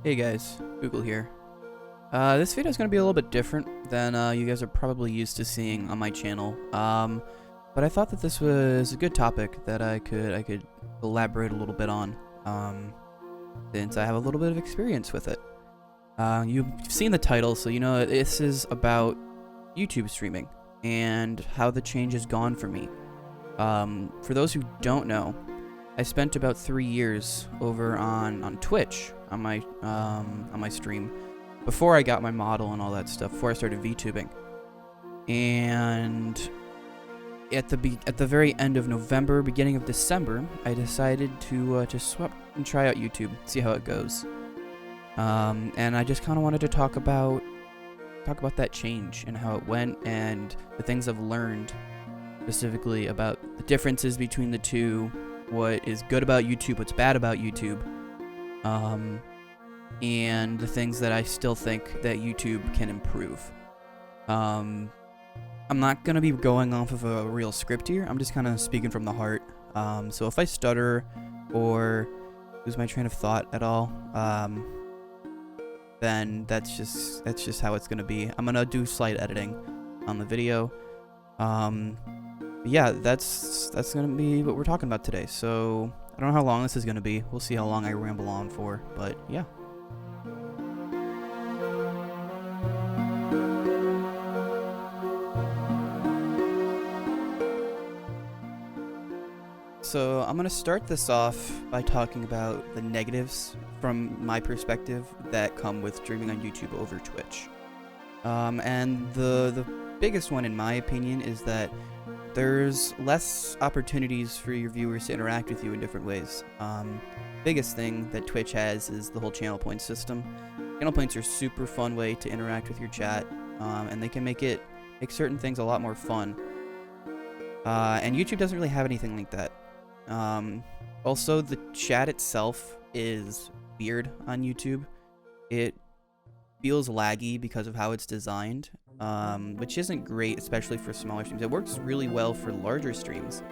Hey guys, Google here. This video is going to be a little bit different than you guys are probably used to seeing on my channel. But I thought that this was a good topic that I could elaborate a little bit on, since I have a little bit of experience with it. You've seen the title, so you know this is about YouTube streaming and how the change has gone for me. For those who don't know, I spent about 3 years over on Twitch on my stream before I got my model and all that stuff. Before I started VTubing, and at the very end of November, beginning of December, I decided to swap and try out YouTube, see how it goes. And I just kind of wanted to talk about that change and how it went and the things I've learned, specifically about the differences between the two, what is good about YouTube, what's bad about YouTube, and the things that I still think that YouTube can improve. I'm not going to be going off of a real script here. I'm just kind of speaking from the heart. So if I stutter or lose my train of thought at all, then that's just how it's going to be. I'm going to do slight editing on the video. Yeah, that's going to be what we're talking about today. So I don't know how long this is going to be. We'll see how long I ramble on for, but yeah. So I'm going to start this off by talking about the negatives from my perspective that come with streaming on YouTube over Twitch. And the biggest one, in my opinion, is that there's less opportunities for your viewers to interact with you in different ways. Biggest thing that Twitch has is the whole channel points system. Channel points are a super fun way to interact with your chat, and they can make certain things a lot more fun. And YouTube doesn't really have anything like that. Also, the chat itself is weird on YouTube. It feels laggy because of how it's designed, which isn't great, especially for smaller streams. It works really well for larger streams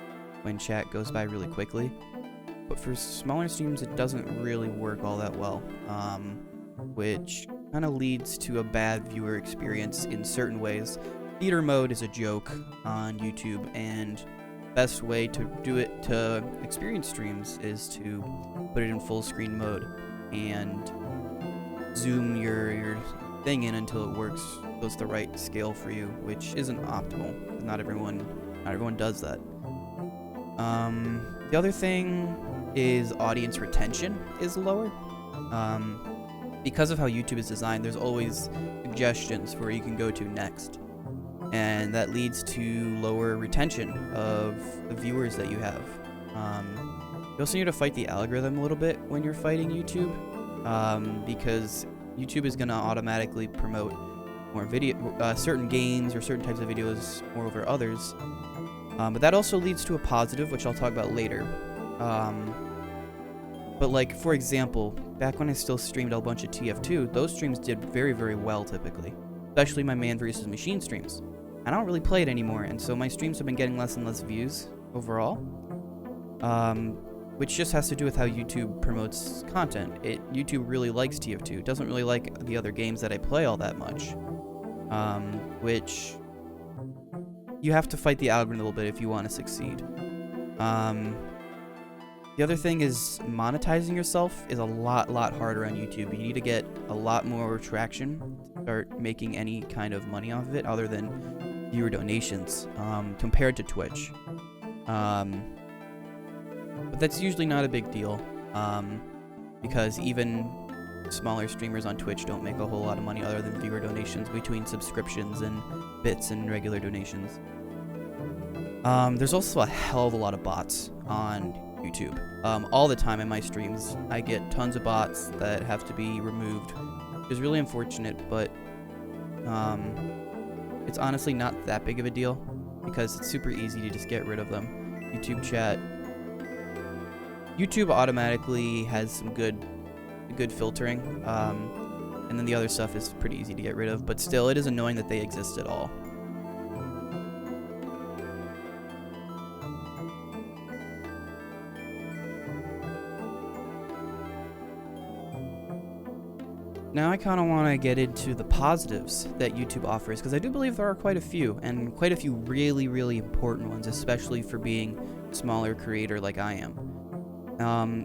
when chat goes by really quickly, but for smaller streams it doesn't really work all that well, which kind of leads to a bad viewer experience in certain ways. Theater mode is a joke on YouTube, and best way to do it to experience streams is to put it in full screen mode and zoom your thing in until it works, so it's the right scale for you, which isn't optimal. Not everyone does that. The other thing is audience retention is lower. Because of how YouTube is designed, there's always suggestions for where you can go to next, and that leads to lower retention of the viewers that you have. You also need to fight the algorithm a little bit when you're fighting YouTube, because YouTube is going to automatically promote more certain games or certain types of videos more over others. But that also leads to a positive, which I'll talk about later. But like, for example, back when I still streamed a bunch of TF2, those streams did very, very well typically, especially my man versus machine streams. I don't really play it anymore, and so my streams have been getting less and less views overall, which just has to do with how YouTube promotes content. YouTube really likes TF2. It doesn't really like the other games that I play all that much, which you have to fight the algorithm a little bit if you want to succeed. The other thing is monetizing yourself is a lot harder on YouTube. You need to get a lot more traction to start making any kind of money off of it other than viewer donations, compared to Twitch. But that's usually not a big deal, because even smaller streamers on Twitch don't make a whole lot of money other than viewer donations between subscriptions and bits and regular donations. There's also a hell of a lot of bots on YouTube. All the time in my streams, I get tons of bots that have to be removed, which is really unfortunate, but it's honestly not that big of a deal because it's super easy to just get rid of them. YouTube automatically has some good filtering, and then the other stuff is pretty easy to get rid of, but still, it is annoying that they exist at all. Now I kind of want to get into the positives that YouTube offers, because I do believe there are quite a few, and quite a few really, really important ones, especially for being a smaller creator like I am.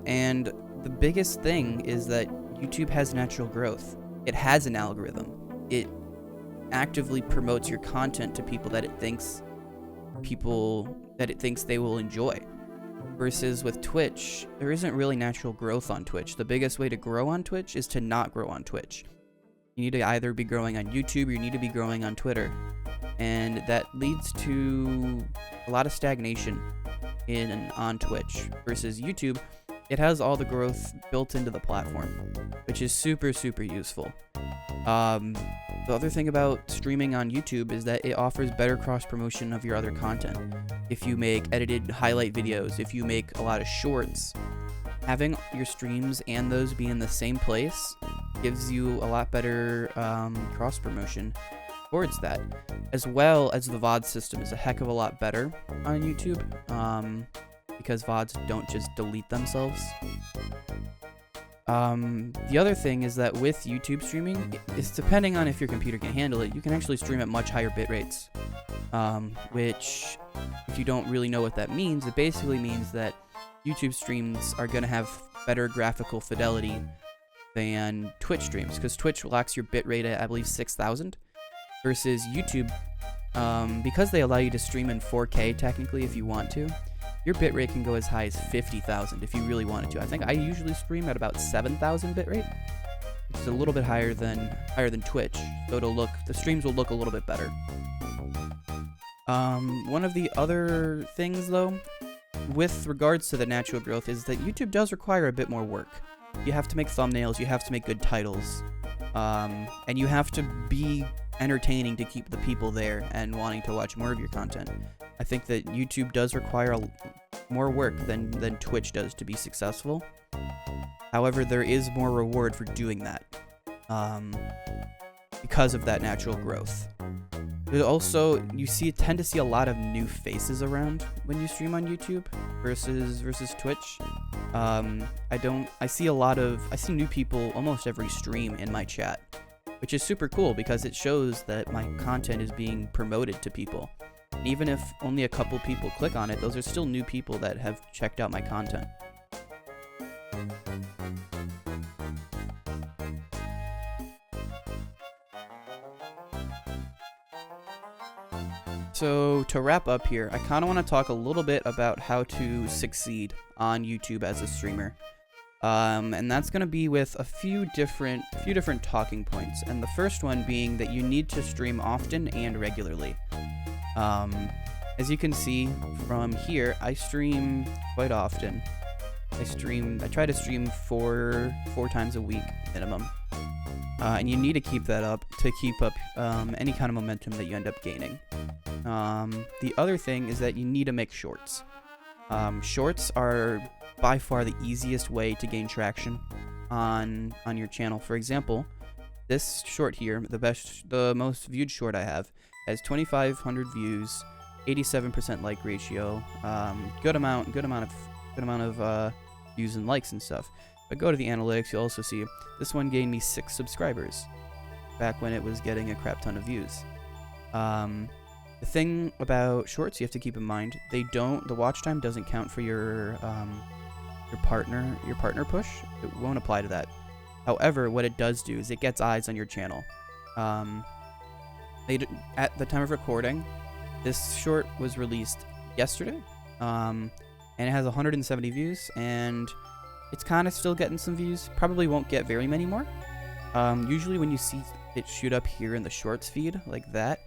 And the biggest thing is that YouTube has natural growth. It has an algorithm. It actively promotes your content to people that it thinks they will enjoy. Versus with Twitch, there isn't really natural growth on Twitch. The biggest way to grow on Twitch is to not grow on Twitch. You need to either be growing on YouTube or you need to be growing on Twitter. And that leads to a lot of stagnation on Twitch. Versus YouTube, it has all the growth built into the platform, which is super, super useful. The other thing about streaming on YouTube is that it offers better cross-promotion of your other content. If you make edited highlight videos, if you make a lot of shorts, having your streams and those be in the same place gives you a lot better cross-promotion towards that. As well as the VOD system is a heck of a lot better on YouTube, because VODs don't just delete themselves. The other thing is that with YouTube streaming, it's depending on if your computer can handle it, you can actually stream at much higher bit rates. Which, if you don't really know what that means, it basically means that YouTube streams are going to have better graphical fidelity than Twitch streams, because Twitch locks your bit rate at, I believe, 6,000, versus YouTube, because they allow you to stream in 4K technically if you want to. Your bitrate can go as high as 50,000 if you really wanted to. I think I usually stream at about 7,000 bitrate. It's a little bit higher than Twitch, so the streams will look a little bit better. One of the other things though, with regards to the natural growth, is that YouTube does require a bit more work. You have to make thumbnails, you have to make good titles, and you have to be entertaining to keep the people there and wanting to watch more of your content. I think that YouTube does require more work than Twitch does to be successful. However, there is more reward for doing that, because of that natural growth. Also, you tend to see a lot of new faces around when you stream on YouTube versus Twitch. I see new people almost every stream in my chat, which is super cool because it shows that my content is being promoted to people. Even if only a couple people click on it, those are still new people that have checked out my content. So to wrap up here, I kind of want to talk a little bit about how to succeed on YouTube as a streamer. And that's going to be with a few different talking points. And the first one being that you need to stream often and regularly. As you can see from here, I stream quite often. I try to stream four times a week minimum. And you need to keep that up to keep up any kind of momentum that you end up gaining. The other thing is that you need to make shorts. Shorts are by far the easiest way to gain traction on your channel. For example, this short here, the most viewed short I have, has 2,500 views, 87% like ratio, good amount of views and likes and stuff. But go to the analytics, you'll also see this one gained me 6 subscribers back when it was getting a crap ton of views. The thing about shorts you have to keep in mind, the watch time doesn't count for your partner push. It won't apply to that. However, what it does do is it gets eyes on your channel. At the time of recording, this short was released yesterday, and it has 170 views, and it's kind of still getting some views. Probably won't get very many more. Usually when you see it shoot up here in the shorts feed like that,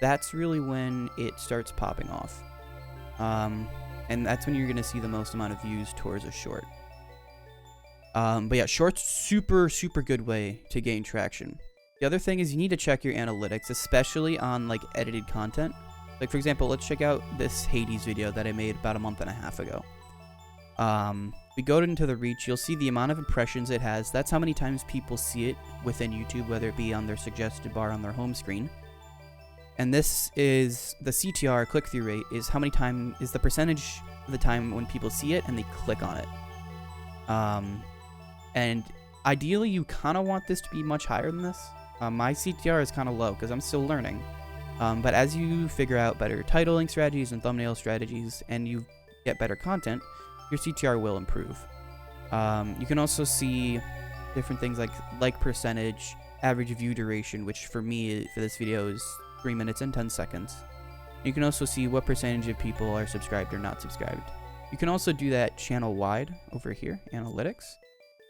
that's really when it starts popping off. And that's when you're going to see the most amount of views towards a short. But yeah, shorts, super, super good way to gain traction. The other thing is you need to check your analytics, especially on like edited content. Like for example, let's check out this Hades video that I made about a month and a half ago. We go into the reach, you'll see the amount of impressions it has. That's how many times people see it within YouTube, whether it be on their suggested bar on their home screen. And this is the Ctr Click-Through Rate, is the percentage of the time when people see it and they click on it. And Ideally, you kind of want this to be much higher than this. My CTR is kind of low because I'm still learning. But as you figure out better titling strategies and thumbnail strategies, and you get better content, your CTR will improve. You can also see different things like percentage, average view duration, which for me, for this video, is 3 minutes and 10 seconds. You can also see what percentage of people are subscribed or not subscribed. You can also do that channel-wide over here, analytics.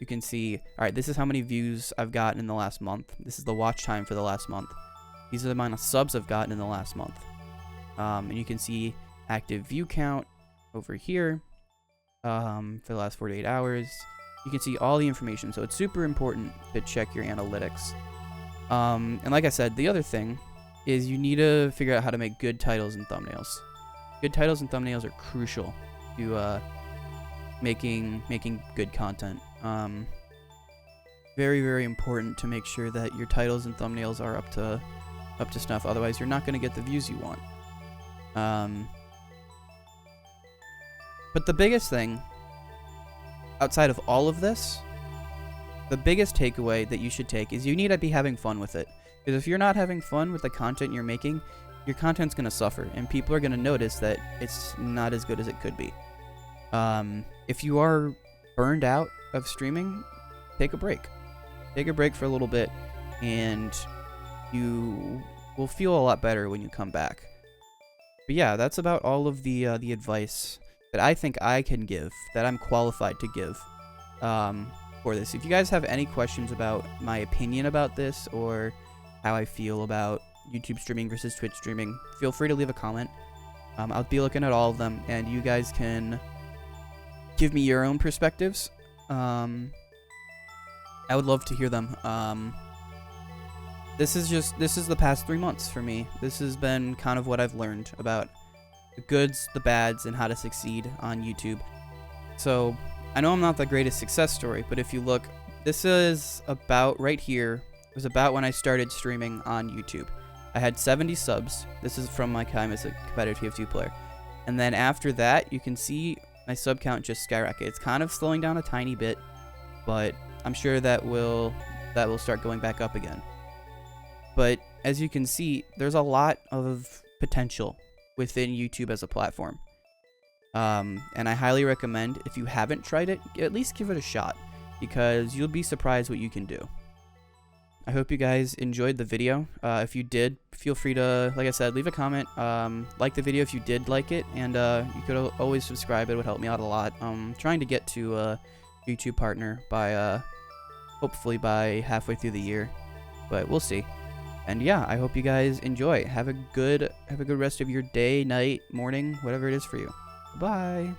You can see, alright, this is how many views I've gotten in the last month. This is the watch time for the last month. These are the amount of subs I've gotten in the last month. And you can see active view count over here for the last 48 hours. You can see all the information, so it's super important to check your analytics. And like I said, the other thing is you need to figure out how to make good titles and thumbnails. Good titles and thumbnails are crucial to making good content. Very, very important to make sure that your titles and thumbnails are up to snuff. Otherwise, you're not going to get the views you want. But the biggest thing, outside of all of this, the biggest takeaway that you should take is you need to be having fun with it. Because if you're not having fun with the content you're making, your content's going to suffer, and people are going to notice that it's not as good as it could be. If you are burned out of streaming, take a break. Take a break for a little bit, and you will feel a lot better when you come back. But yeah, that's about all of the advice that I think I can give, that I'm qualified to give for this. If you guys have any questions about my opinion about this, or how I feel about YouTube streaming versus Twitch streaming, feel free to leave a comment. I'll be looking at all of them, and you guys can give me your own perspectives. I would love to hear them. This is the past 3 months for me. This has been kind of what I've learned about the goods, the bads, and how to succeed on YouTube. So I know I'm not the greatest success story, but if you look, this is about right here. It was about when I started streaming on YouTube. I had 70 subs. This is from my time as a competitive TF2 player. And then after that, you can see my sub count just skyrocket. It's kind of slowing down a tiny bit, but I'm sure that will start going back up again. But as you can see, there's a lot of potential within YouTube as a platform. And I highly recommend, if you haven't tried it, at least give it a shot, because you'll be surprised what you can do. I hope you guys enjoyed the video. If you did, feel free to, like I said, leave a comment. Like the video if you did like it, and you could always subscribe. It would help me out a lot. Trying to get to a YouTube partner by hopefully by halfway through the year, but we'll see. And yeah, I hope you guys enjoy. Have a good rest of your day, night, morning, whatever it is for you. Bye.